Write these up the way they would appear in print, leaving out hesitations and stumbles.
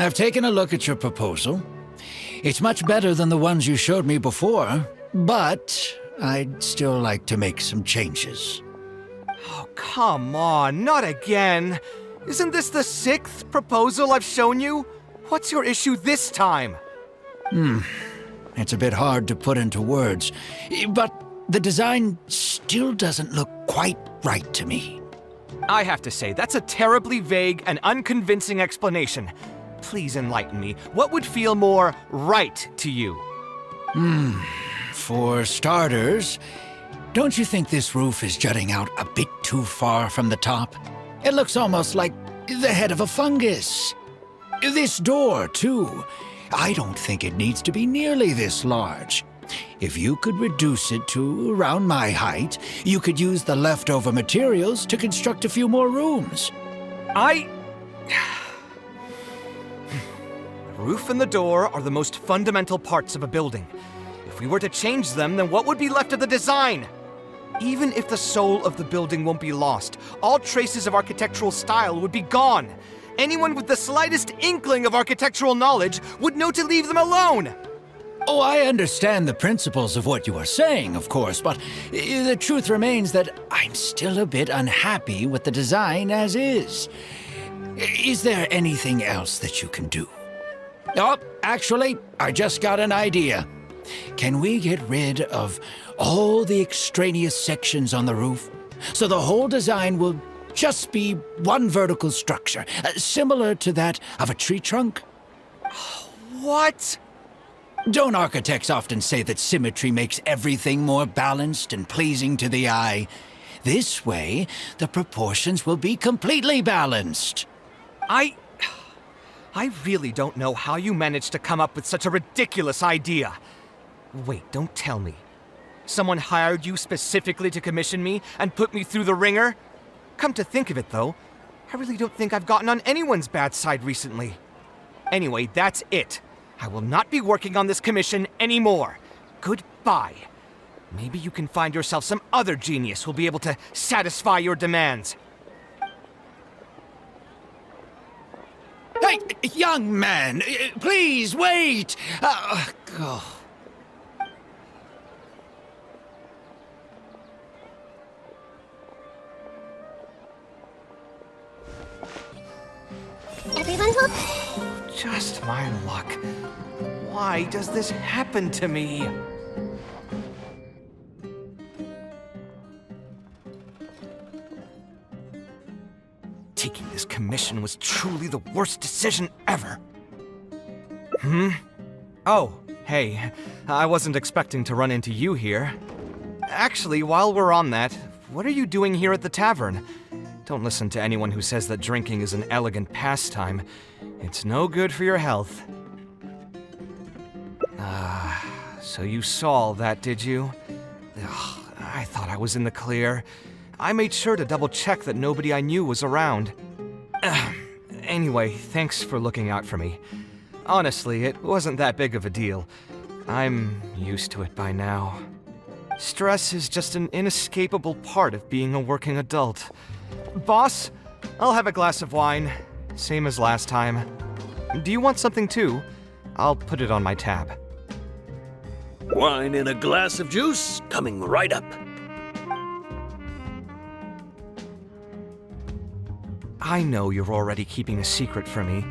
I've taken a look at your proposal. It's much better than the ones you showed me before, but I'd still like to make some changes. Oh, come on, not again. Isn't this the 6th proposal I've shown you? What's your issue this time? It's a bit hard to put into words, but the design still doesn't look quite right to me. I have to say, that's a terribly vague and unconvincing explanation. Please enlighten me. What would feel more right to you? For starters, don't you think this roof is jutting out a bit too far from the top? It looks almost like the head of a fungus. This door, too. I don't think it needs to be nearly this large. If you could reduce it to around my height, you could use the leftover materials to construct a few more rooms. The roof and the door are the most fundamental parts of a building. If we were to change them, then what would be left of the design? Even if the soul of the building won't be lost, all traces of architectural style would be gone. Anyone with the slightest inkling of architectural knowledge would know to leave them alone. Oh, I understand the principles of what you are saying, of course, but the truth remains that I'm still a bit unhappy with the design as is. Is there anything else that you can do? Oh, actually, I just got an idea. Can we get rid of all the extraneous sections on the roof, so the whole design will just be one vertical structure, similar to that of a tree trunk? What? Don't architects often say that symmetry makes everything more balanced and pleasing to the eye? This way, the proportions will be completely balanced. I really don't know how you managed to come up with such a ridiculous idea. Wait, don't tell me. Someone hired you specifically to commission me and put me through the ringer? Come to think of it, though, I really don't think I've gotten on anyone's bad side recently. Anyway, that's it. I will not be working on this commission anymore. Goodbye. Maybe you can find yourself some other genius who'll be able to satisfy your demands. Hey, young man, please wait! Oh. Everyone's okay. Just my luck. Why does this happen to me? Taking this commission was truly the worst decision ever. Oh, hey, I wasn't expecting to run into you here. Actually, while we're on that, what are you doing here at the tavern? Don't listen to anyone who says that drinking is an elegant pastime. It's no good for your health. So you saw all that, did you? Ugh, I thought I was in the clear. I made sure to double-check that nobody I knew was around. Anyway, thanks for looking out for me. Honestly, it wasn't that big of a deal. I'm used to it by now. Stress is just an inescapable part of being a working adult. Boss, I'll have a glass of wine. Same as last time. Do you want something too? I'll put it on my tab. Wine and a glass of juice coming right up. I know you're already keeping a secret from me,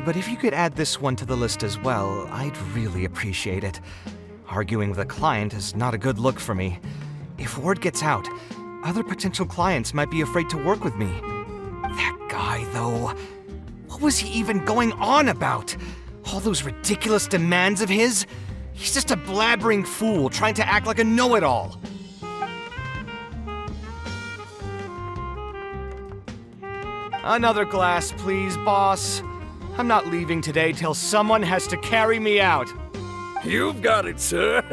but if you could add this one to the list as well, I'd really appreciate it. Arguing with a client is not a good look for me. If word gets out, other potential clients might be afraid to work with me. That guy, though, what was he even going on about? All those ridiculous demands of his? He's just a blabbering fool trying to act like a know-it-all. Another glass, please, boss. I'm not leaving today till someone has to carry me out. You've got it, sir.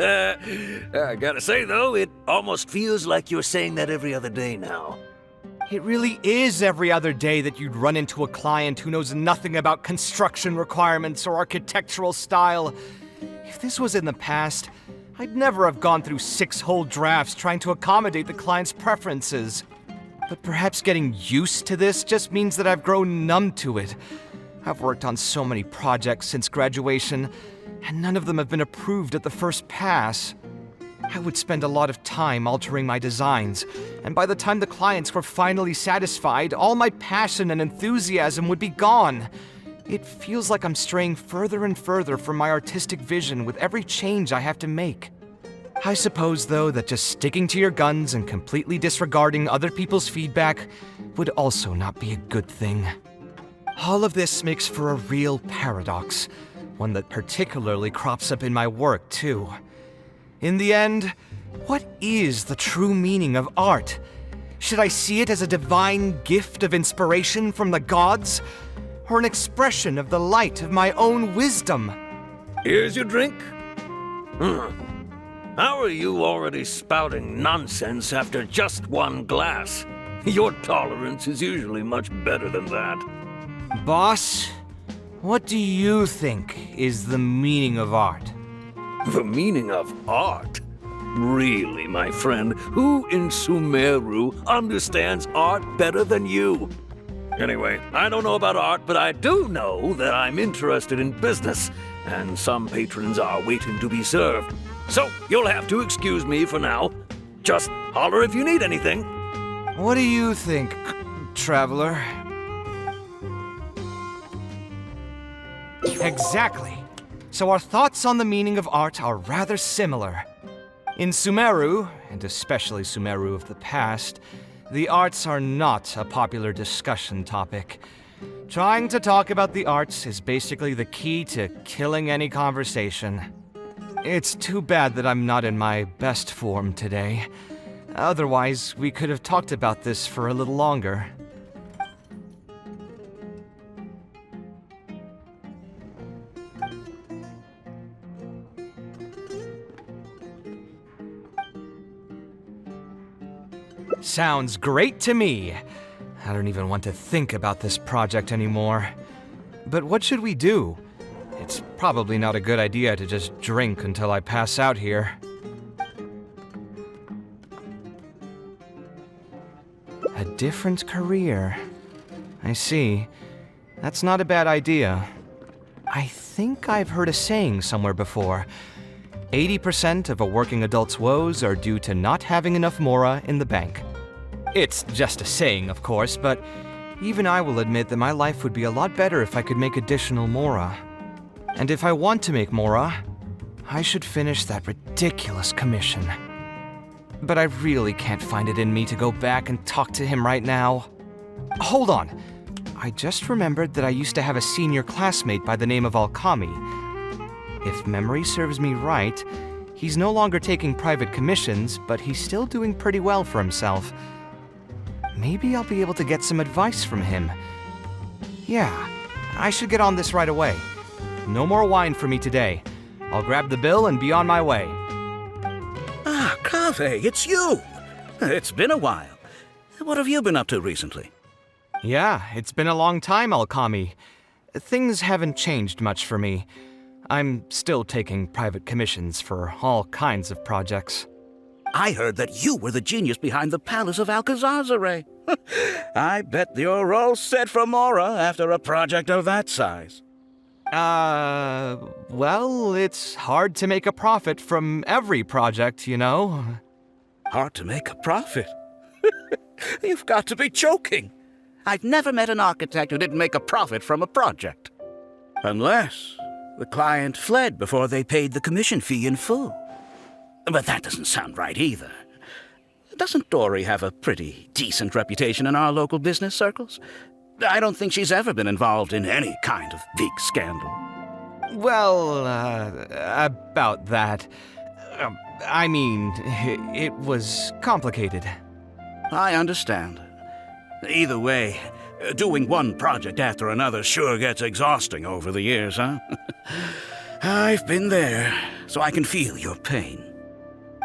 I gotta say, though, it almost feels like you're saying that every other day now. It really is every other day that you'd run into a client who knows nothing about construction requirements or architectural style. If this was in the past, I'd never have gone through 6 whole drafts trying to accommodate the client's preferences. But perhaps getting used to this just means that I've grown numb to it. I've worked on so many projects since graduation, and none of them have been approved at the first pass. I would spend a lot of time altering my designs, and by the time the clients were finally satisfied, all my passion and enthusiasm would be gone. It feels like I'm straying further and further from my artistic vision with every change I have to make. I suppose, though, that just sticking to your guns and completely disregarding other people's feedback would also not be a good thing. All of this makes for a real paradox, one that particularly crops up in my work, too. In the end, what is the true meaning of art? Should I see it as a divine gift of inspiration from the gods, or an expression of the light of my own wisdom? Here's your drink. How are you already spouting nonsense after just one glass? Your tolerance is usually much better than that. Boss, what do you think is the meaning of art? The meaning of art? Really, my friend, who in Sumeru understands art better than you? Anyway, I don't know about art, but I do know that I'm interested in business, and some patrons are waiting to be served. So, you'll have to excuse me for now. Just holler if you need anything. What do you think, traveler? Exactly. So our thoughts on the meaning of art are rather similar. In Sumeru, and especially Sumeru of the past, the arts are not a popular discussion topic. Trying to talk about the arts is basically the key to killing any conversation. It's too bad that I'm not in my best form today. Otherwise, we could have talked about this for a little longer. Sounds great to me. I don't even want to think about this project anymore. But what should we do? It's probably not a good idea to just drink until I pass out here. A different career. I see. That's not a bad idea. I think I've heard a saying somewhere before. 80% of a working adult's woes are due to not having enough mora in the bank. It's just a saying, of course, but even I will admit that my life would be a lot better if I could make additional mora. And if I want to make mora, I should finish that ridiculous commission. But I really can't find it in me to go back and talk to him right now. Hold on. I just remembered that I used to have a senior classmate by the name of Alkami. If memory serves me right, he's no longer taking private commissions, but he's still doing pretty well for himself. Maybe I'll be able to get some advice from him. Yeah, I should get on this right away. No more wine for me today. I'll grab the bill and be on my way. Ah, Kaveh, it's you! It's been a while. What have you been up to recently? Yeah, it's been a long time, Alkami. Things haven't changed much for me. I'm still taking private commissions for all kinds of projects. I heard that you were the genius behind the Palace of Alcazazare. I bet you're all set for Mora after a project of that size. Well, it's hard to make a profit from every project, you know? Hard to make a profit? You've got to be joking. I've never met an architect who didn't make a profit from a project. Unless the client fled before they paid the commission fee in full. But that doesn't sound right either. Doesn't Dory have a pretty decent reputation in our local business circles? I don't think she's ever been involved in any kind of big scandal. Well, about that. I mean, it was complicated. I understand. Either way, doing one project after another sure gets exhausting over the years, huh? I've been there, so I can feel your pain.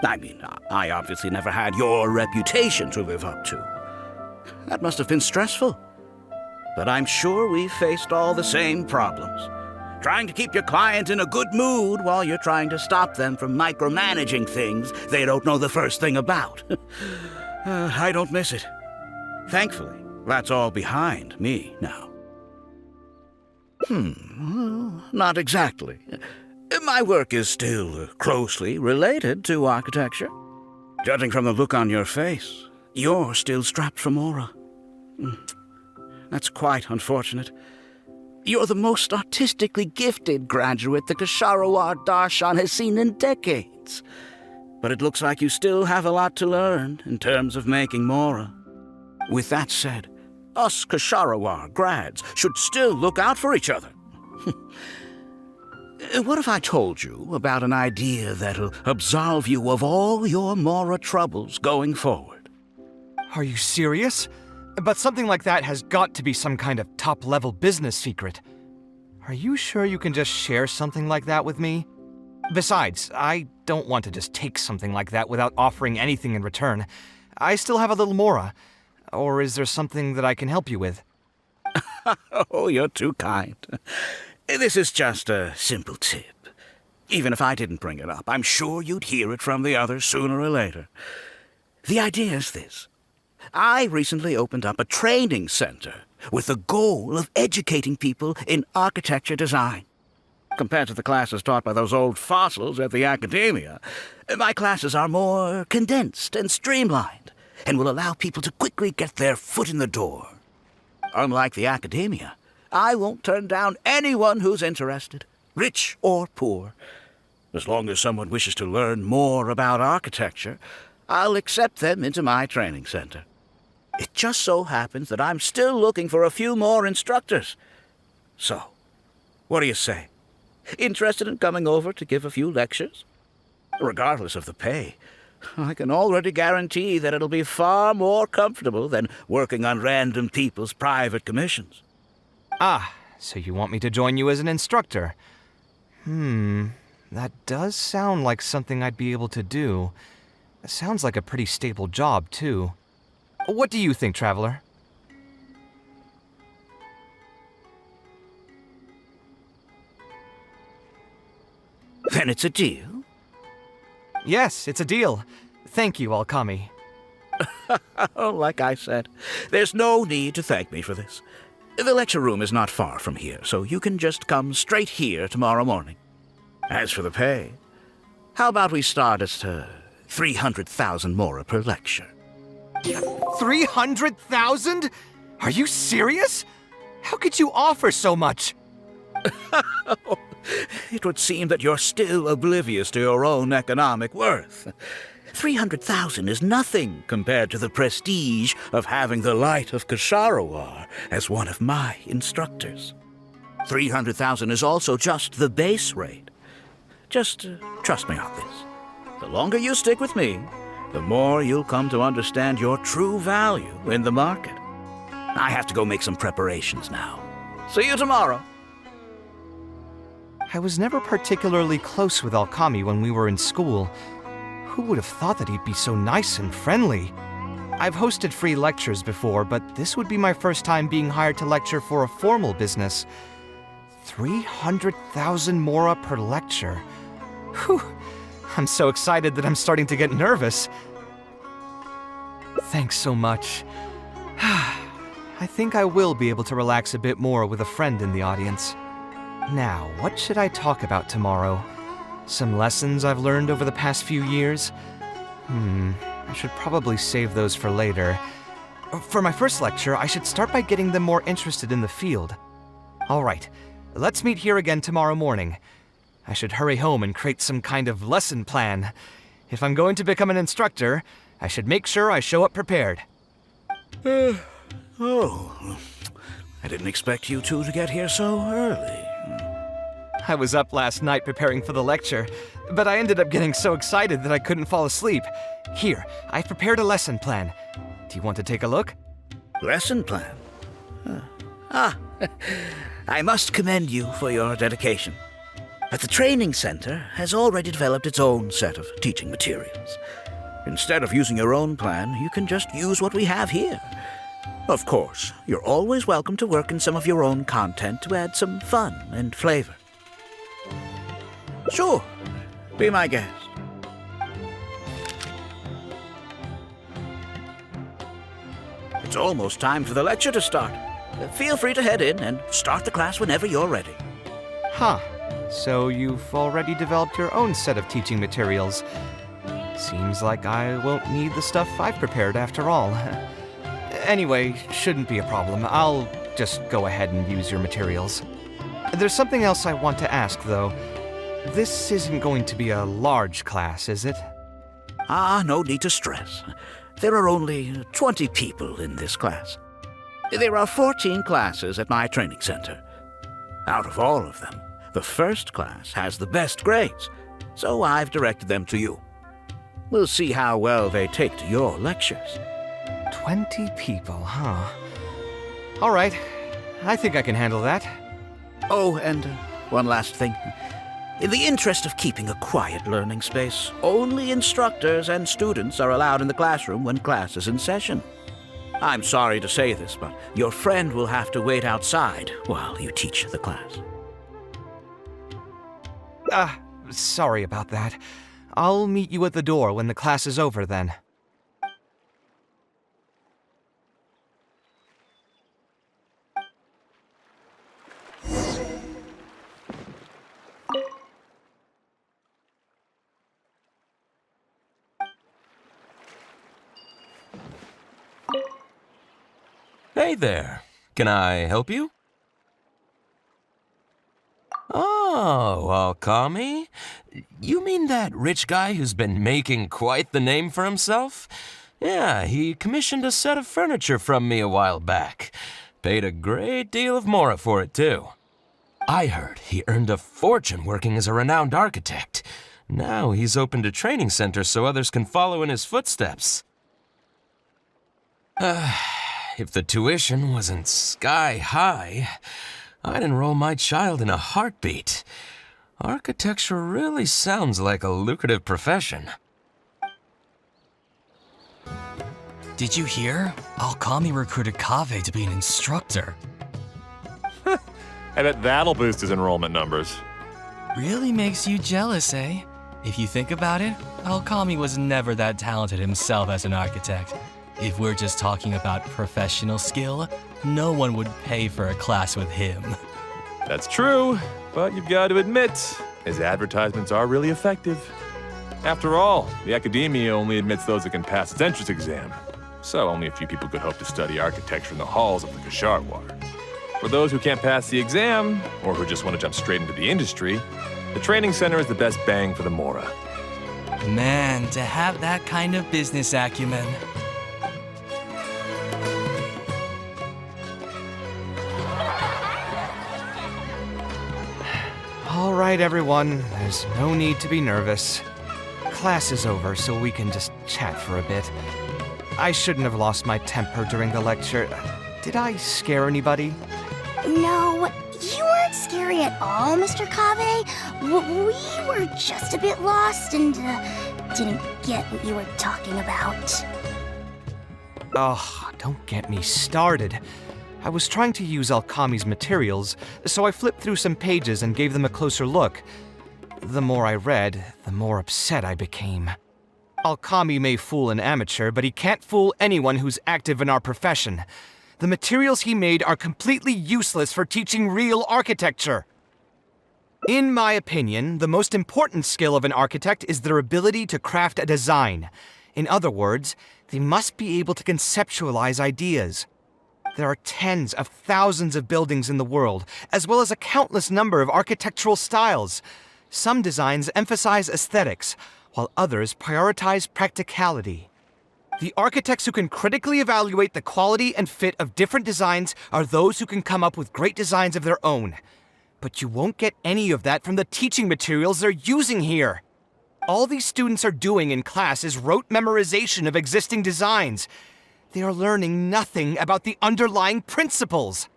I mean, I obviously never had your reputation to live up to. That must have been stressful. But I'm sure we faced all the same problems. Trying to keep your client in a good mood while you're trying to stop them from micromanaging things they don't know the first thing about. I don't miss it. Thankfully, that's all behind me now. Not exactly. My work is still closely related to architecture. Judging from the look on your face, you're still strapped for Mora. That's quite unfortunate. You're the most artistically gifted graduate the Kasharawar Darshan has seen in decades. But it looks like you still have a lot to learn in terms of making Mora. With that said, us Kasharawar grads should still look out for each other. What if I told you about an idea that'll absolve you of all your Mora troubles going forward? Are you serious? But something like that has got to be some kind of top-level business secret. Are you sure you can just share something like that with me? Besides, I don't want to just take something like that without offering anything in return. I still have a little Mora. Or is there something that I can help you with? Oh, you're too kind. This is just a simple tip. Even if I didn't bring it up, I'm sure you'd hear it from the others sooner or later. The idea is this. I recently opened up a training center with the goal of educating people in architecture design. Compared to the classes taught by those old fossils at the academia, my classes are more condensed and streamlined and will allow people to quickly get their foot in the door. Unlike the academia, I won't turn down anyone who's interested, rich or poor. As long as someone wishes to learn more about architecture, I'll accept them into my training center. It just so happens that I'm still looking for a few more instructors. So, what do you say? Interested in coming over to give a few lectures? Regardless of the pay, I can already guarantee that it'll be far more comfortable than working on random people's private commissions. Ah, so you want me to join you as an instructor? That does sound like something I'd be able to do. It sounds like a pretty stable job, too. What do you think, Traveler? Then it's a deal? Yes, it's a deal. Thank you, Alkami. Oh, like I said, there's no need to thank me for this. The lecture room is not far from here, so you can just come straight here tomorrow morning. As for the pay, how about we start at 300,000 Mora per lecture? 300,000? Are you serious? How could you offer so much? It would seem that you're still oblivious to your own economic worth. 300,000 is nothing compared to the prestige of having the Light of Kasharawar as one of my instructors. 300,000 is also just the base rate. Just trust me on this. The longer you stick with me, the more you'll come to understand your true value in the market. I have to go make some preparations now. See you tomorrow. I was never particularly close with Alkami when we were in school. Who would have thought that he'd be so nice and friendly? I've hosted free lectures before, but this would be my first time being hired to lecture for a formal business. 300,000 Mora per lecture. Whew. I'm so excited that I'm starting to get nervous. Thanks so much. I think I will be able to relax a bit more with a friend in the audience. Now, what should I talk about tomorrow? Some lessons I've learned over the past few years? I should probably save those for later. For my first lecture, I should start by getting them more interested in the field. Alright, let's meet here again tomorrow morning. I should hurry home and create some kind of lesson plan. If I'm going to become an instructor, I should make sure I show up prepared. Oh, I didn't expect you two to get here so early. I was up last night preparing for the lecture, but I ended up getting so excited that I couldn't fall asleep. Here, I've prepared a lesson plan. Do you want to take a look? Lesson plan? I must commend you for your dedication. But the training center has already developed its own set of teaching materials. Instead of using your own plan, you can just use what we have here. Of course, you're always welcome to work in some of your own content to add some fun and flavor. Sure, be my guest. It's almost time for the lecture to start. Feel free to head in and start the class whenever you're ready. Huh. So you've already developed your own set of teaching materials. Seems like I won't need the stuff I've prepared after all. Anyway, shouldn't be a problem. I'll just go ahead and use your materials. There's something else I want to ask, though. This isn't going to be a large class, is it? No need to stress. There are only 20 people in this class. There are 14 classes at my training center. Out of all of them, the first class has the best grades, so I've directed them to you. We'll see how well they take to your lectures. 20 people, huh? All right. I think I can handle that. Oh, and one last thing. In the interest of keeping a quiet learning space, only instructors and students are allowed in the classroom when class is in session. I'm sorry to say this, but your friend will have to wait outside while you teach the class. Sorry about that. I'll meet you at the door when the class is over then. Hey there. Can I help you? Oh, Alkami? You mean that rich guy who's been making quite the name for himself? Yeah, he commissioned a set of furniture from me a while back. Paid a great deal of mora for it, too. I heard he earned a fortune working as a renowned architect. Now he's opened a training center so others can follow in his footsteps. If the tuition wasn't sky high, I'd enroll my child in a heartbeat. Architecture really sounds like a lucrative profession. Did you hear? Alkami recruited Kaveh to be an instructor. I bet that'll boost his enrollment numbers. Really makes you jealous, eh? If you think about it, Alkami was never that talented himself as an architect. If we're just talking about professional skill, no one would pay for a class with him. That's true, but you've got to admit, his advertisements are really effective. After all, the academia only admits those that can pass its entrance exam, so only a few people could hope to study architecture in the halls of the Kashar. For those who can't pass the exam, or who just want to jump straight into the industry, the training center is the best bang for the mora. Man, to have that kind of business acumen. All right, everyone. There's no need to be nervous. Class is over, so we can just chat for a bit. I shouldn't have lost my temper during the lecture. Did I scare anybody? No, you weren't scary at all, Mr. Kaveh. We were just a bit lost and didn't get what you were talking about. Oh, don't get me started. I was trying to use Alkami's materials, so I flipped through some pages and gave them a closer look. The more I read, the more upset I became. Alkami may fool an amateur, but he can't fool anyone who's active in our profession. The materials he made are completely useless for teaching real architecture. In my opinion, the most important skill of an architect is their ability to craft a design. In other words, they must be able to conceptualize ideas. There are tens of thousands of buildings in the world, as well as a countless number of architectural styles. Some designs emphasize aesthetics, while others prioritize practicality. The architects who can critically evaluate the quality and fit of different designs are those who can come up with great designs of their own. But you won't get any of that from the teaching materials they're using here. All these students are doing in class is rote memorization of existing designs. They are learning nothing about the underlying principles.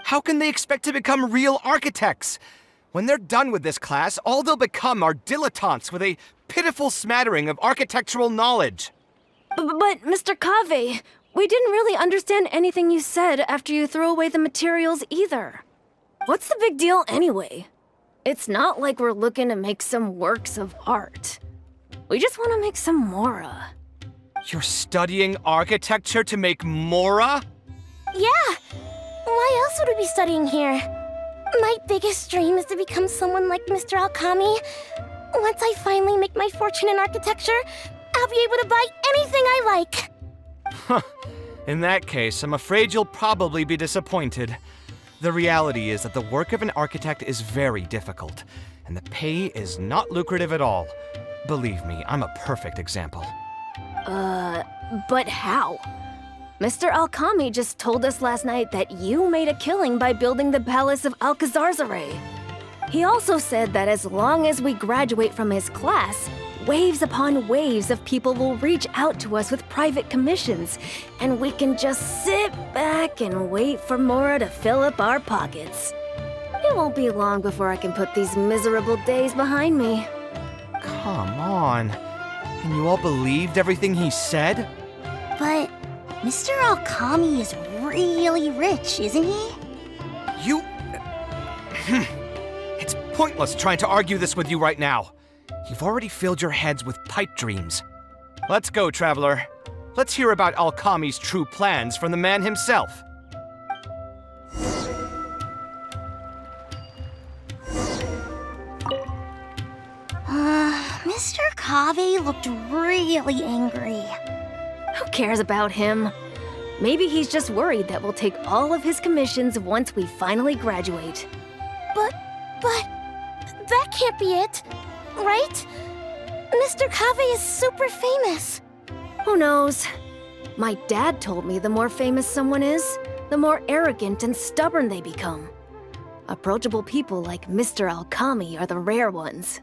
How can they expect to become real architects? When they're done with this class, all they'll become are dilettantes with a pitiful smattering of architectural knowledge. But Mr. Kaveh, we didn't really understand anything you said after you threw away the materials either. What's the big deal anyway? It's not like we're looking to make some works of art. We just want to make some mora. You're studying architecture to make mora? Yeah, Why else would we be studying here? My biggest dream is to become someone like Mr. Alkami. Once I finally make my fortune in architecture, I'll be able to buy anything I like. In that case, I'm afraid you'll probably be disappointed. The reality is that the work of an architect is very difficult, and the pay is not lucrative at all. Believe me, I'm a perfect example. But how? Mr. Alkami just told us last night that you made a killing by building the Palace of Alcazarzare. He also said that as long as we graduate from his class, waves upon waves of people will reach out to us with private commissions, and we can just sit back and wait for Mora to fill up our pockets. It won't be long before I can put these miserable days behind me. Come on. And you all believed everything he said? But Mr. Alkami is really rich, isn't he? You... It's pointless trying to argue this with you right now. You've already filled your heads with pipe dreams. Let's go, traveler. Let's hear about Alkami's true plans from the man himself. Mr. Kaveh looked really angry. Who cares about him? Maybe he's just worried that we'll take all of his commissions once we finally graduate. But, that can't be it, right? Mr. Kaveh is super famous. Who knows? My dad told me the more famous someone is, the more arrogant and stubborn they become. Approachable people like Mr. Alkami are the rare ones.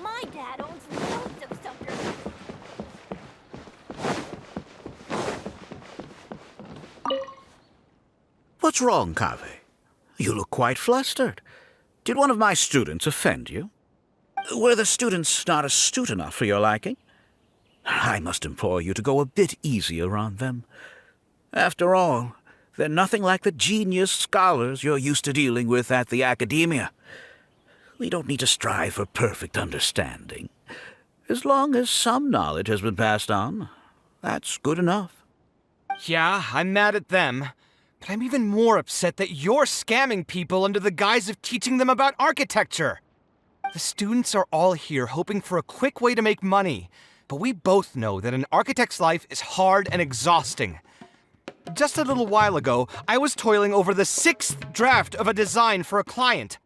My dad owns loads of suckers. What's wrong, Kaveh? You look quite flustered. Did one of my students offend you? Were the students not astute enough for your liking? I must implore you to go a bit easier on them. After all, they're nothing like the genius scholars you're used to dealing with at the academia. We don't need to strive for perfect understanding. As long as some knowledge has been passed on, that's good enough. Yeah, I'm mad at them. But I'm even more upset that you're scamming people under the guise of teaching them about architecture. The students are all here hoping for a quick way to make money, but we both know that an architect's life is hard and exhausting. Just a little while ago, I was toiling over the 6th draft of a design for a client.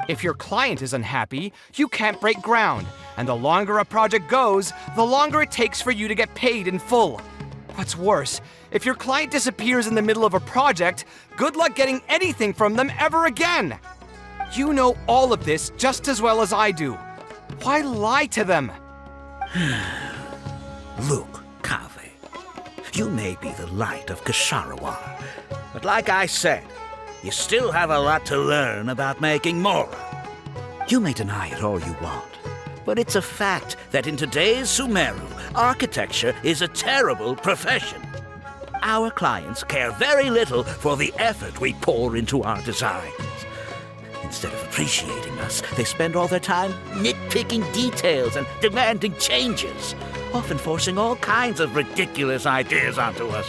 If your client is unhappy, you can't break ground, and the longer a project goes, the longer it takes for you to get paid in full. What's worse, if your client disappears in the middle of a project, good luck getting anything from them ever again. You know all of this just as well as I do. Why lie to them? Look, Kaveh, you may be the light of Ksharawar, but like I said, you still have a lot to learn about making Mora. You may deny it all you want, but it's a fact that in today's Sumeru, architecture is a terrible profession. Our clients care very little for the effort we pour into our designs. Instead of appreciating us, they spend all their time nitpicking details and demanding changes, often forcing all kinds of ridiculous ideas onto us.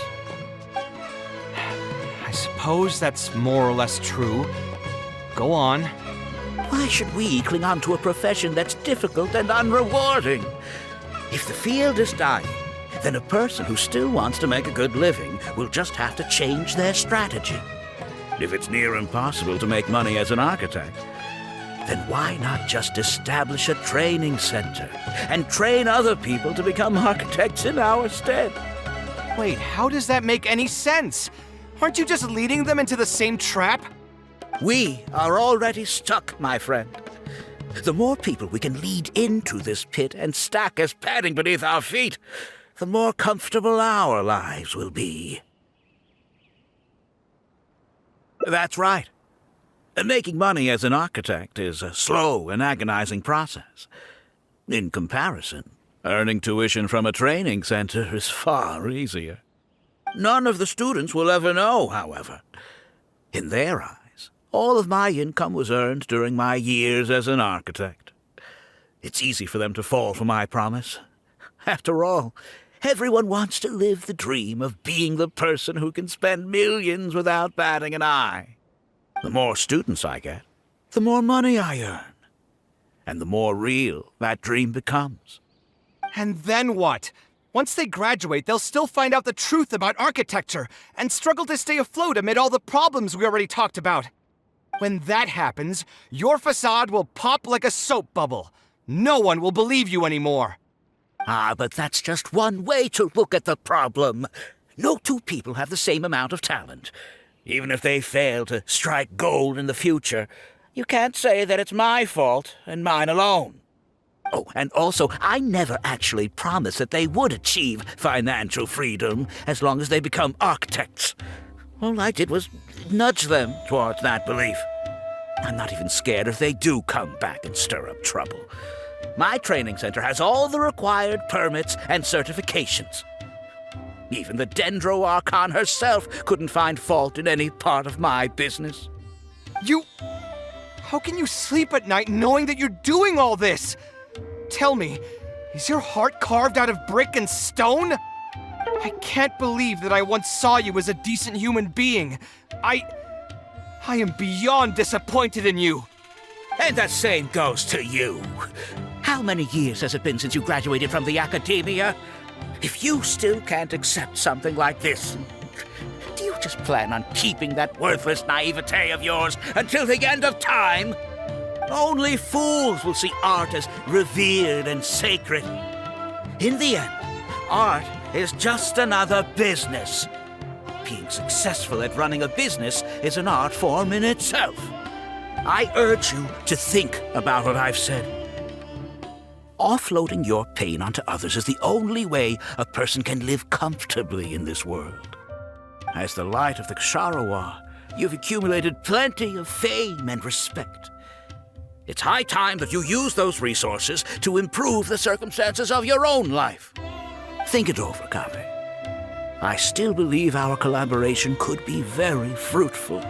I suppose that's more or less true. Go on. Why should we cling on to a profession that's difficult and unrewarding? If the field is dying, then a person who still wants to make a good living will just have to change their strategy. If it's near impossible to make money as an architect, then why not just establish a training center and train other people to become architects in our stead? Wait, how does that make any sense? Aren't you just leading them into the same trap? We are already stuck, my friend. The more people we can lead into this pit and stack as padding beneath our feet, the more comfortable our lives will be. That's right. Making money as an architect is a slow and agonizing process. In comparison, earning tuition from a training center is far easier. None of the students will ever know, however. In their eyes, all of my income was earned during my years as an architect. It's easy for them to fall for my promise. After all, everyone wants to live the dream of being the person who can spend millions without batting an eye. The more students I get, the more money I earn. And the more real that dream becomes. And then what? Once they graduate, they'll still find out the truth about architecture and struggle to stay afloat amid all the problems we already talked about. When that happens, your facade will pop like a soap bubble. No one will believe you anymore. But that's just one way to look at the problem. No two people have the same amount of talent. Even if they fail to strike gold in the future, you can't say that it's my fault and mine alone. Oh, and also, I never actually promised that they would achieve financial freedom as long as they become architects. All I did was nudge them towards that belief. I'm not even scared if they do come back and stir up trouble. My training center has all the required permits and certifications. Even the Dendro Archon herself couldn't find fault in any part of my business. How can you sleep at night knowing that you're doing all this? Tell me, is your heart carved out of brick and stone? I can't believe that I once saw you as a decent human being. I am beyond disappointed in you. And the same goes to you. How many years has it been since you graduated from the academia? If you still can't accept something like this, do you just plan on keeping that worthless naivete of yours until the end of time? Only fools will see art as revered and sacred. In the end, art is just another business. Being successful at running a business is an art form in itself. I urge you to think about what I've said. Offloading your pain onto others is the only way a person can live comfortably in this world. As the light of the Ksharowa, you've accumulated plenty of fame and respect. It's high time that you use those resources to improve the circumstances of your own life. Think it over, Kaveh. I still believe our collaboration could be very fruitful.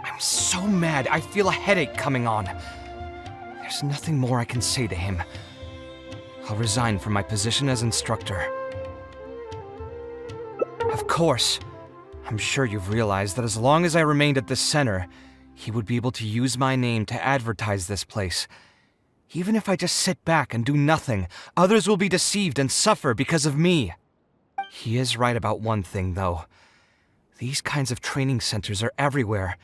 I'm so mad, I feel a headache coming on. There's nothing more I can say to him. I'll resign from my position as instructor. Of course. I'm sure you've realized that as long as I remained at this center, he would be able to use my name to advertise this place. Even if I just sit back and do nothing, others will be deceived and suffer because of me. He is right about one thing, though. These kinds of training centers are everywhere.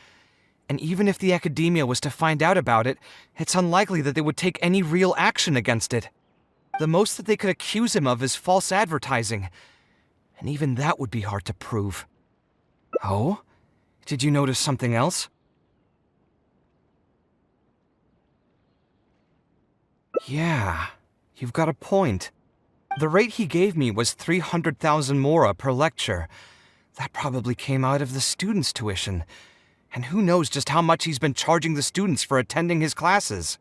And even if the academia was to find out about it, it's unlikely that they would take any real action against it. The most that they could accuse him of is false advertising. And even that would be hard to prove. Oh? Did you notice something else? Yeah, you've got a point. The rate he gave me was 300,000 mora per lecture. That probably came out of the students' tuition. And who knows just how much he's been charging the students for attending his classes.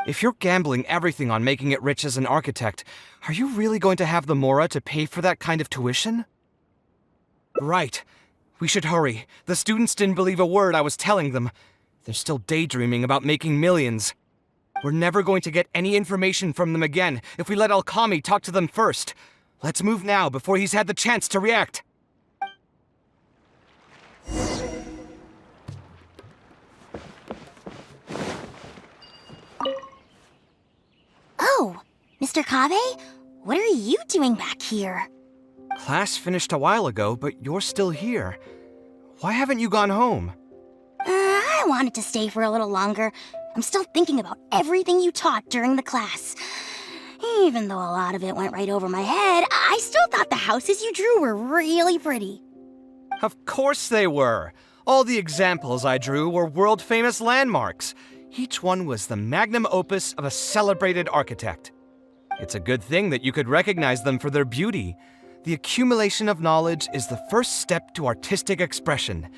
If you're gambling everything on making it rich as an architect, are you really going to have the mora to pay for that kind of tuition? Right. We should hurry. The students didn't believe a word I was telling them. They're still daydreaming about making millions. We're never going to get any information from them again if we let Alchemy talk to them first. Let's move now before he's had the chance to react. Oh, Mr. Kaveh? What are you doing back here? Class finished a while ago, but you're still here. Why haven't you gone home? I wanted to stay for a little longer. I'm still thinking about everything you taught during the class. Even though a lot of it went right over my head, I still thought the houses you drew were really pretty. Of course they were. All the examples I drew were world-famous landmarks. Each one was the magnum opus of a celebrated architect. It's a good thing that you could recognize them for their beauty. The accumulation of knowledge is the first step to artistic expression.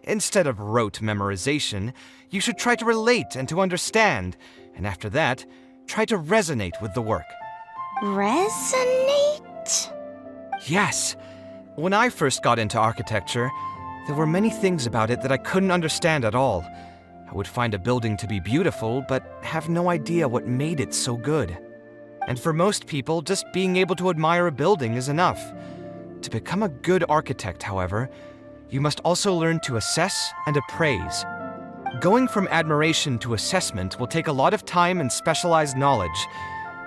Instead of rote memorization, you should try to relate and to understand, and after that, try to resonate with the work. Resonate? Yes. When I first got into architecture, there were many things about it that I couldn't understand at all. I would find a building to be beautiful, but have no idea what made it so good. And for most people, just being able to admire a building is enough. To become a good architect, however, you must also learn to assess and appraise. Going from admiration to assessment will take a lot of time and specialized knowledge,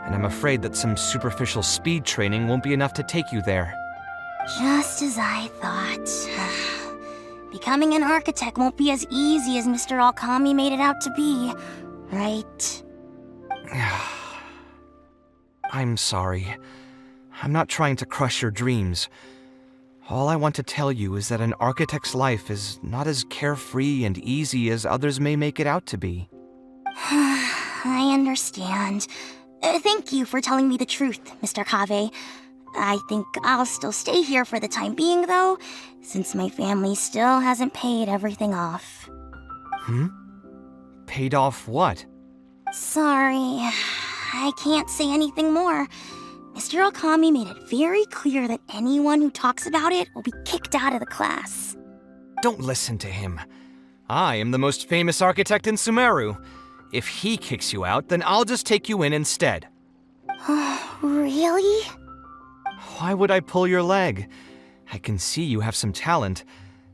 and I'm afraid that some superficial speed training won't be enough to take you there. Just as I thought. Becoming an architect won't be as easy as Mr. Alkami made it out to be, right? I'm sorry. I'm not trying to crush your dreams. All I want to tell you is that an architect's life is not as carefree and easy as others may make it out to be. I understand. Thank you for telling me the truth, Mr. Kaveh. I think I'll still stay here for the time being, though, since my family still hasn't paid everything off. Paid off what? Sorry, I can't say anything more. Mr. Alkami made it very clear that anyone who talks about it will be kicked out of the class. Don't listen to him. I am the most famous architect in Sumeru. If he kicks you out, then I'll just take you in instead. Really? Why would I pull your leg? I can see you have some talent,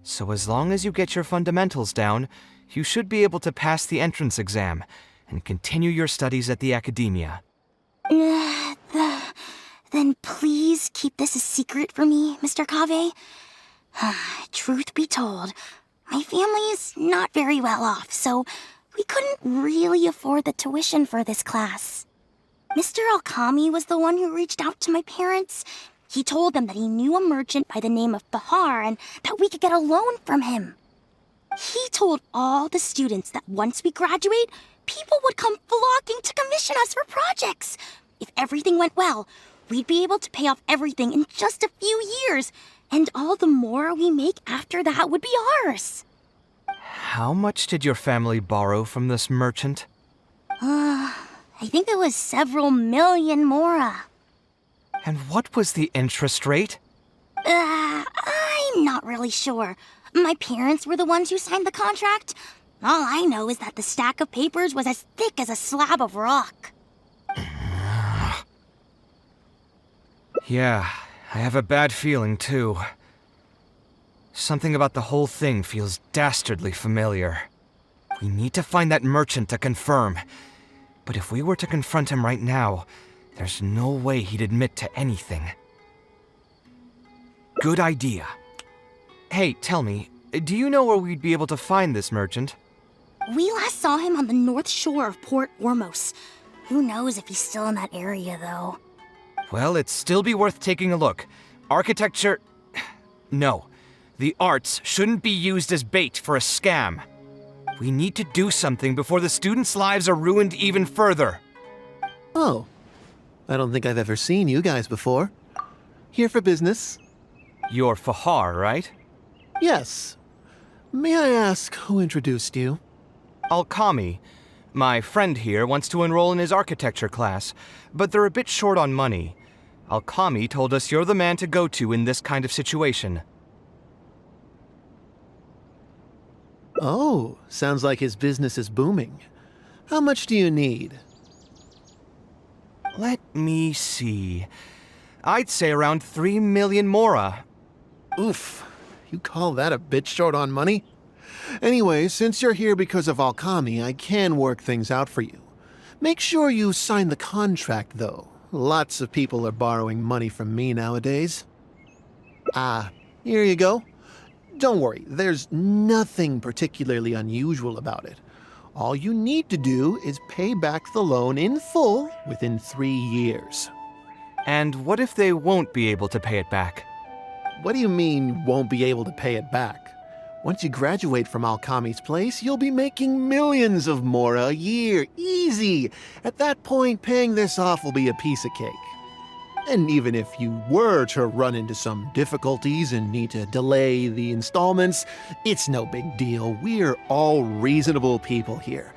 so as long as you get your fundamentals down, you should be able to pass the entrance exam and continue your studies at the academia. Then please keep this a secret for me, Mr. Kaveh. Truth be told, my family is not very well off, so we couldn't really afford the tuition for this class. Mr. Alkami was the one who reached out to my parents. He told them that he knew a merchant by the name of Bahar and that we could get a loan from him. He told all the students that once we graduate, people would come flocking to commission us for projects. If everything went well, we'd be able to pay off everything in just a few years, and all the more we make after that would be ours. How much did your family borrow from this merchant? I think it was several million mora. And what was the interest rate? I'm not really sure. My parents were the ones who signed the contract. All I know is that the stack of papers was as thick as a slab of rock. Yeah, I have a bad feeling too. Something about the whole thing feels dastardly familiar. We need to find that merchant to confirm. But if we were to confront him right now, there's no way he'd admit to anything. Good idea. Hey, tell me, do you know where we'd be able to find this merchant? We last saw him on the north shore of Port Ormos. Who knows if he's still in that area, though. Well, it'd still be worth taking a look. Architecture... No. The arts shouldn't be used as bait for a scam. We need to do something before the students' lives are ruined even further. Oh. I don't think I've ever seen you guys before. Here for business? You're Fahar, right? Yes. May I ask who introduced you? Alkami. My friend here wants to enroll in his architecture class, but they're a bit short on money. Alkami told us you're the man to go to in this kind of situation. Oh, sounds like his business is booming. How much do you need? Let me see. I'd say around 3 million mora. Oof, you call that a bit short on money? Anyway, since you're here because of Alkami, I can work things out for you. Make sure you sign the contract, though. Lots of people are borrowing money from me nowadays. Here you go. Don't worry, there's nothing particularly unusual about it. All you need to do is pay back the loan in full within 3 years. And what if they won't be able to pay it back? What do you mean, won't be able to pay it back? Once you graduate from Alkami's place, you'll be making millions of mora a year. Easy! At that point, paying this off will be a piece of cake. And even if you were to run into some difficulties and need to delay the installments, it's no big deal. We're all reasonable people here.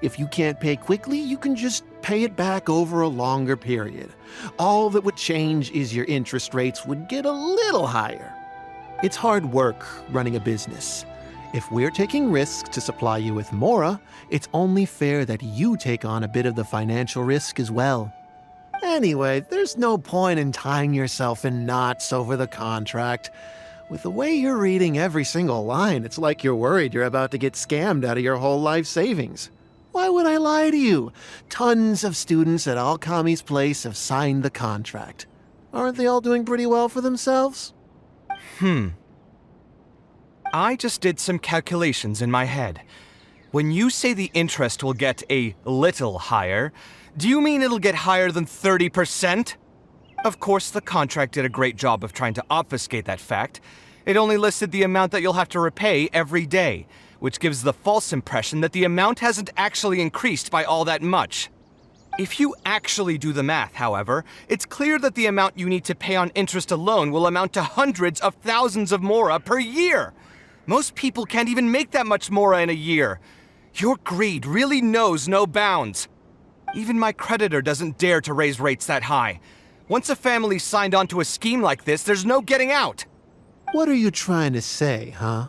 If you can't pay quickly, you can just pay it back over a longer period. All that would change is your interest rates would get a little higher. It's hard work running a business. If we're taking risks to supply you with Mora, it's only fair that you take on a bit of the financial risk as well. Anyway, there's no point in tying yourself in knots over the contract. With the way you're reading every single line, it's like you're worried you're about to get scammed out of your whole life savings. Why would I lie to you? Tons of students at Alkami's place have signed the contract. Aren't they all doing pretty well for themselves? I just did some calculations in my head. When you say the interest will get a little higher, do you mean it'll get higher than 30%? Of course, the contract did a great job of trying to obfuscate that fact. It only listed the amount that you'll have to repay every day, which gives the false impression that the amount hasn't actually increased by all that much. If you actually do the math, however, it's clear that the amount you need to pay on interest alone will amount to hundreds of thousands of Mora per year. Most people can't even make that much Mora in a year. Your greed really knows no bounds. Even my creditor doesn't dare to raise rates that high. Once a family's signed on to a scheme like this, there's no getting out. What are you trying to say, huh?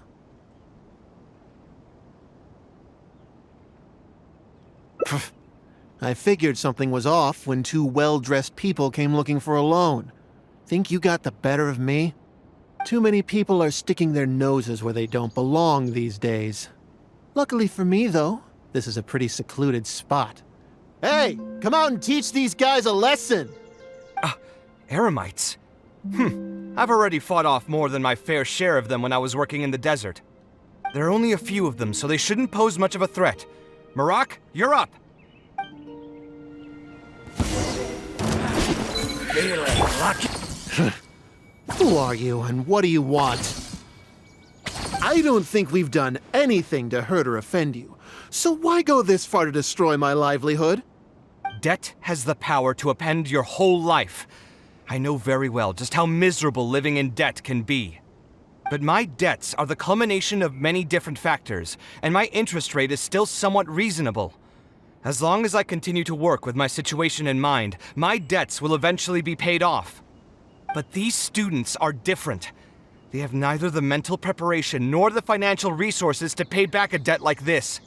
I figured something was off when two well-dressed people came looking for a loan. Think you got the better of me? Too many people are sticking their noses where they don't belong these days. Luckily for me, though, this is a pretty secluded spot. Hey, come out and teach these guys a lesson! Eremites? I've already fought off more than my fair share of them when I was working in the desert. There are only a few of them, so they shouldn't pose much of a threat. Marak, you're up! Feeling lucky. Who are you and what do you want? I don't think we've done anything to hurt or offend you, so why go this far to destroy my livelihood? Debt has the power to upend your whole life. I know very well just how miserable living in debt can be. But my debts are the culmination of many different factors, and my interest rate is still somewhat reasonable. As long as I continue to work with my situation in mind, my debts will eventually be paid off. But these students are different. They have neither the mental preparation nor the financial resources to pay back a debt like this.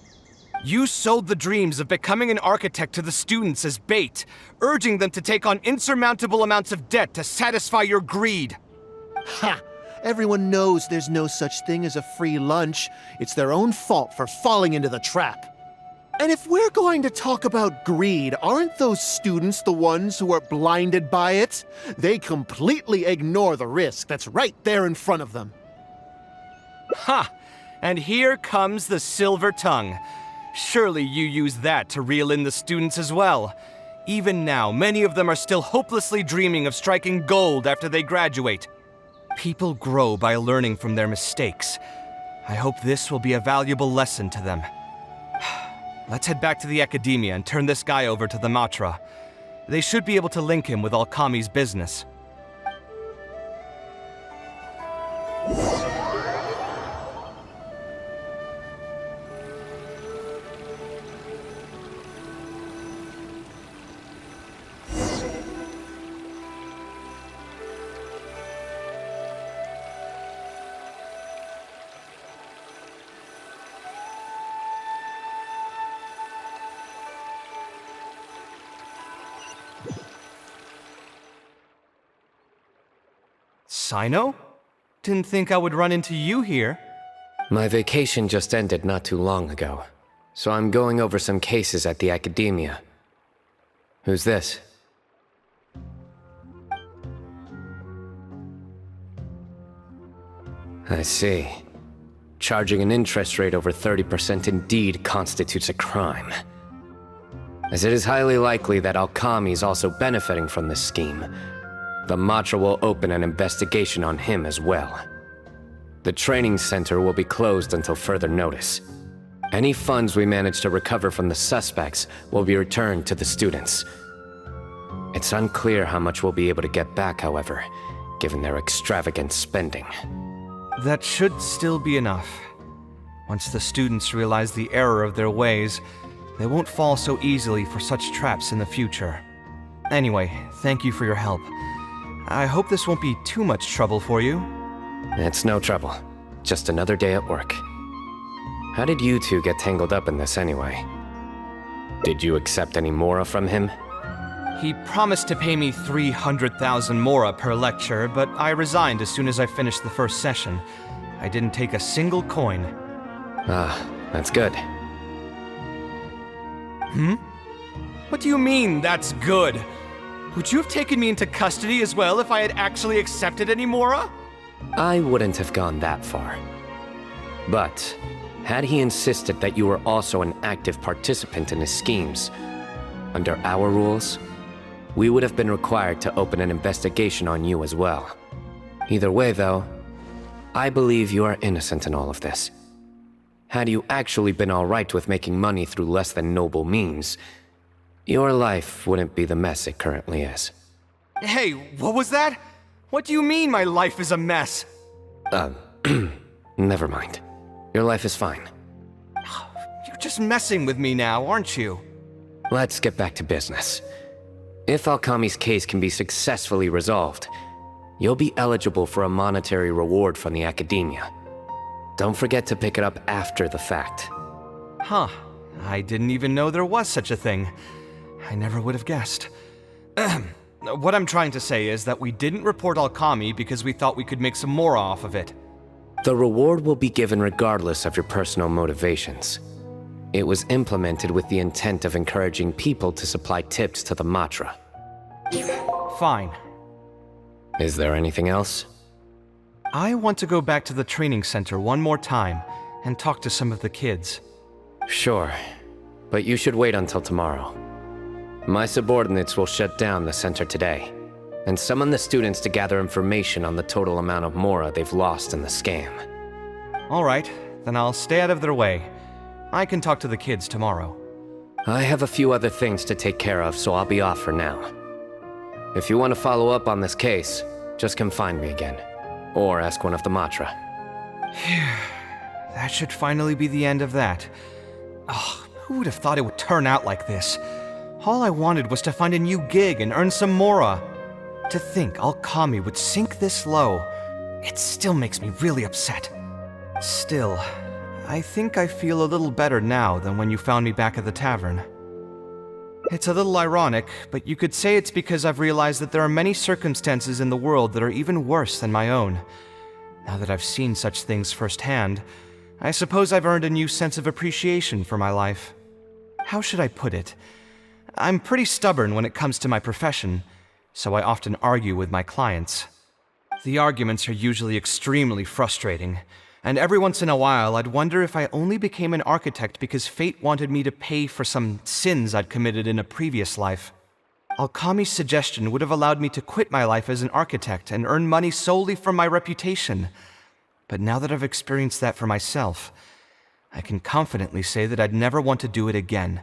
You sold the dreams of becoming an architect to the students as bait, urging them to take on insurmountable amounts of debt to satisfy your greed. Ha! Everyone knows there's no such thing as a free lunch. It's their own fault for falling into the trap. And if we're going to talk about greed, aren't those students the ones who are blinded by it? They completely ignore the risk that's right there in front of them. Ha! And here comes the silver tongue. Surely you use that to reel in the students as well. Even now, many of them are still hopelessly dreaming of striking gold after they graduate. People grow by learning from their mistakes. I hope this will be a valuable lesson to them. Let's head back to the academia and turn this guy over to the Matra. They should be able to link him with Alkami's business. Sino? Didn't think I would run into you here. My vacation just ended not too long ago, so I'm going over some cases at the academia. Who's this? I see. Charging an interest rate over 30% indeed constitutes a crime. As it is highly likely that Alkami is also benefiting from this scheme, the Matra will open an investigation on him as well. The training center will be closed until further notice. Any funds we manage to recover from the suspects will be returned to the students. It's unclear how much we'll be able to get back, however, given their extravagant spending. That should still be enough. Once the students realize the error of their ways, they won't fall so easily for such traps in the future. Anyway, thank you for your help. I hope this won't be too much trouble for you. It's no trouble. Just another day at work. How did you two get tangled up in this anyway? Did you accept any mora from him? He promised to pay me 300,000 mora per lecture, but I resigned as soon as I finished the first session. I didn't take a single coin. Ah, that's good. What do you mean, that's good? Would you have taken me into custody as well if I had actually accepted any mora? I wouldn't have gone that far. But, had he insisted that you were also an active participant in his schemes, under our rules, we would have been required to open an investigation on you as well. Either way, though, I believe you are innocent in all of this. Had you actually been alright with making money through less than noble means, your life wouldn't be the mess it currently is. Hey, what was that? What do you mean my life is a mess? Never mind. Your life is fine. You're just messing with me now, aren't you? Let's get back to business. If Alkami's case can be successfully resolved, you'll be eligible for a monetary reward from the Academia. Don't forget to pick it up after the fact. Huh. I didn't even know there was such a thing. I never would have guessed. What I'm trying to say is that we didn't report Alkami because we thought we could make some more off of it. The reward will be given regardless of your personal motivations. It was implemented with the intent of encouraging people to supply tips to the Matra. Fine. Is there anything else? I want to go back to the training center one more time and talk to some of the kids. Sure, but you should wait until tomorrow. My subordinates will shut down the center today, and summon the students to gather information on the total amount of mora they've lost in the scam. Alright, then I'll stay out of their way. I can talk to the kids tomorrow. I have a few other things to take care of, so I'll be off for now. If you want to follow up on this case, just come find me again. Or ask one of the Matra. That should finally be the end of that. Oh, who would have thought it would turn out like this? All I wanted was to find a new gig and earn some mora. To think Alkami would sink this low, it still makes me really upset. Still, I think I feel a little better now than when you found me back at the tavern. It's a little ironic, but you could say it's because I've realized that there are many circumstances in the world that are even worse than my own. Now that I've seen such things firsthand, I suppose I've earned a new sense of appreciation for my life. How should I put it? I'm pretty stubborn when it comes to my profession, so I often argue with my clients. The arguments are usually extremely frustrating, and every once in a while I'd wonder if I only became an architect because fate wanted me to pay for some sins I'd committed in a previous life. Alkami's suggestion would have allowed me to quit my life as an architect and earn money solely from my reputation. But now that I've experienced that for myself, I can confidently say that I'd never want to do it again.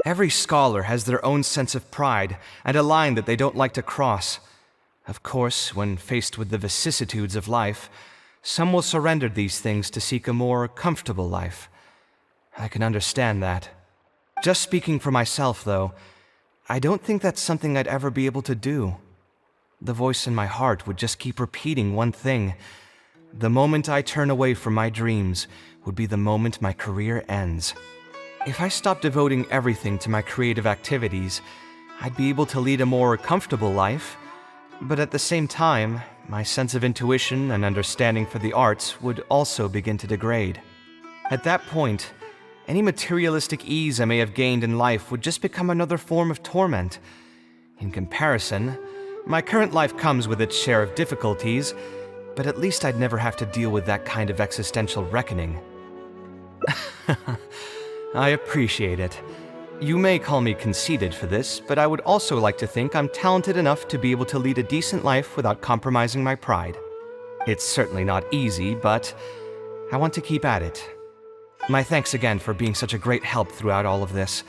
Every scholar has their own sense of pride and a line that they don't like to cross. Of course, when faced with the vicissitudes of life, some will surrender these things to seek a more comfortable life. I can understand that. Just speaking for myself, though, I don't think that's something I'd ever be able to do. The voice in my heart would just keep repeating one thing. The moment I turn away from my dreams would be the moment my career ends. If I stopped devoting everything to my creative activities, I'd be able to lead a more comfortable life, but at the same time, my sense of intuition and understanding for the arts would also begin to degrade. At that point, any materialistic ease I may have gained in life would just become another form of torment. In comparison, my current life comes with its share of difficulties, but at least I'd never have to deal with that kind of existential reckoning. I appreciate it. You may call me conceited for this, but I would also like to think I'm talented enough to be able to lead a decent life without compromising my pride. It's certainly not easy, but I want to keep at it. My thanks again for being such a great help throughout all of this.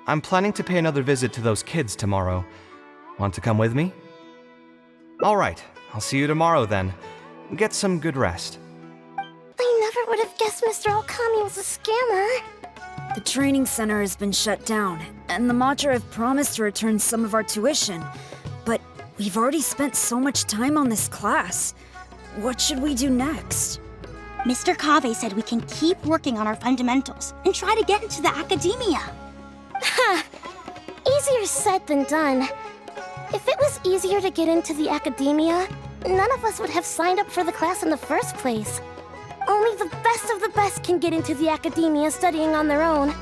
I'm planning to pay another visit to those kids tomorrow. Want to come with me? All right, I'll see you tomorrow then. Get some good rest. I never would have guessed Mr. Alkami was a scammer. The training center has been shut down, and the Matra have promised to return some of our tuition. But we've already spent so much time on this class. What should we do next? Mr. Kaveh said we can keep working on our fundamentals and try to get into the academia. Ha! Easier said than done. If it was easier to get into the academia, none of us would have signed up for the class in the first place. Only the best of the best can get into the academia studying on their own.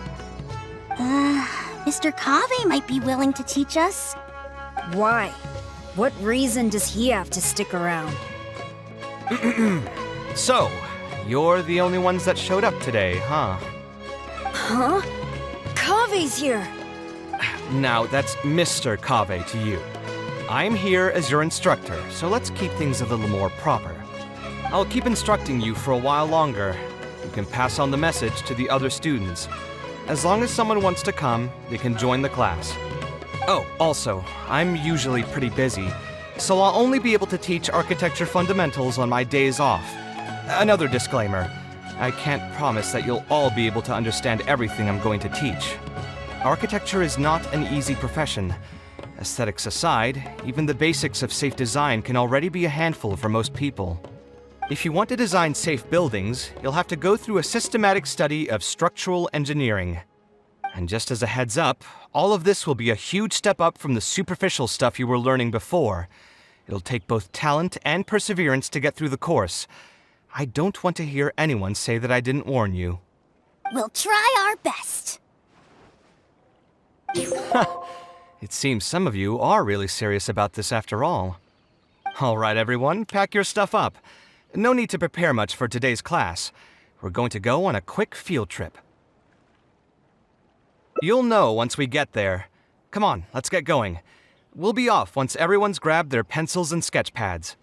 Mr. Kaveh might be willing to teach us. Why? What reason does he have to stick around? So, you're the only ones that showed up today, huh? Huh? Kaveh's here! Now, that's Mr. Kaveh to you. I'm here as your instructor, so let's keep things a little more proper. I'll keep instructing you for a while longer. You can pass on the message to the other students. As long as someone wants to come, they can join the class. Oh, also, I'm usually pretty busy, so I'll only be able to teach architecture fundamentals on my days off. Another disclaimer, I can't promise that you'll all be able to understand everything I'm going to teach. Architecture is not an easy profession. Aesthetics aside, even the basics of safe design can already be a handful for most people. If you want to design safe buildings, you'll have to go through a systematic study of structural engineering. And just as a heads up, all of this will be a huge step up from the superficial stuff you were learning before. It'll take both talent and perseverance to get through the course. I don't want to hear anyone say that I didn't warn you. We'll try our best. It seems some of you are really serious about this after all. All right, everyone, pack your stuff up. No need to prepare much for today's class. We're going to go on a quick field trip. You'll know once we get there. Come on, let's get going. We'll be off once everyone's grabbed their pencils and sketch pads.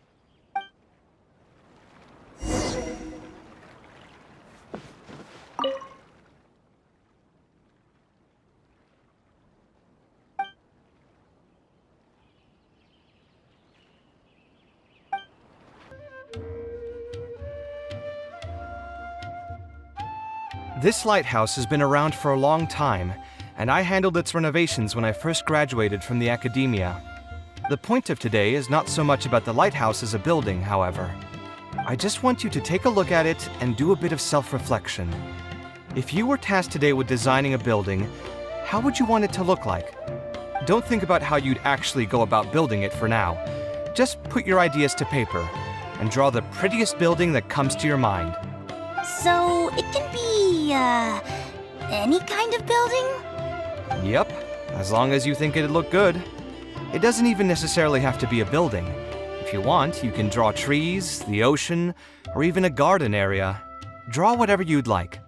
This lighthouse has been around for a long time, and I handled its renovations when I first graduated from the academia. The point of today is not so much about the lighthouse as a building, however. I just want you to take a look at it and do a bit of self-reflection. If you were tasked today with designing a building, how would you want it to look like? Don't think about how you'd actually go about building it for now. Just put your ideas to paper and draw the prettiest building that comes to your mind. So, it can be, any kind of building? Yep, as long as you think it'd look good. It doesn't even necessarily have to be a building. If you want, you can draw trees, the ocean, or even a garden area. Draw whatever you'd like.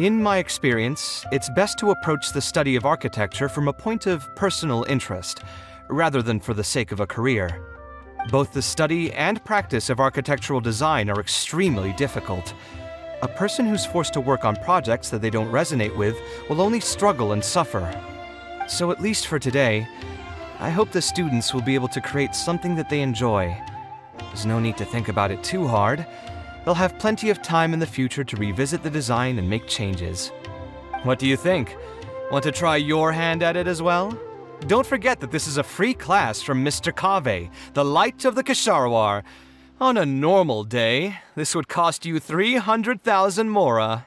In my experience, it's best to approach the study of architecture from a point of personal interest, rather than for the sake of a career. Both the study and practice of architectural design are extremely difficult. A person who's forced to work on projects that they don't resonate with will only struggle and suffer. So at least for today, I hope the students will be able to create something that they enjoy. There's no need to think about it too hard. They'll have plenty of time in the future to revisit the design and make changes. What do you think? Want to try your hand at it as well? Don't forget that this is a free class from Mr. Kaveh, the Light of the Ksharawar. On a normal day, this would cost you 300,000 mora.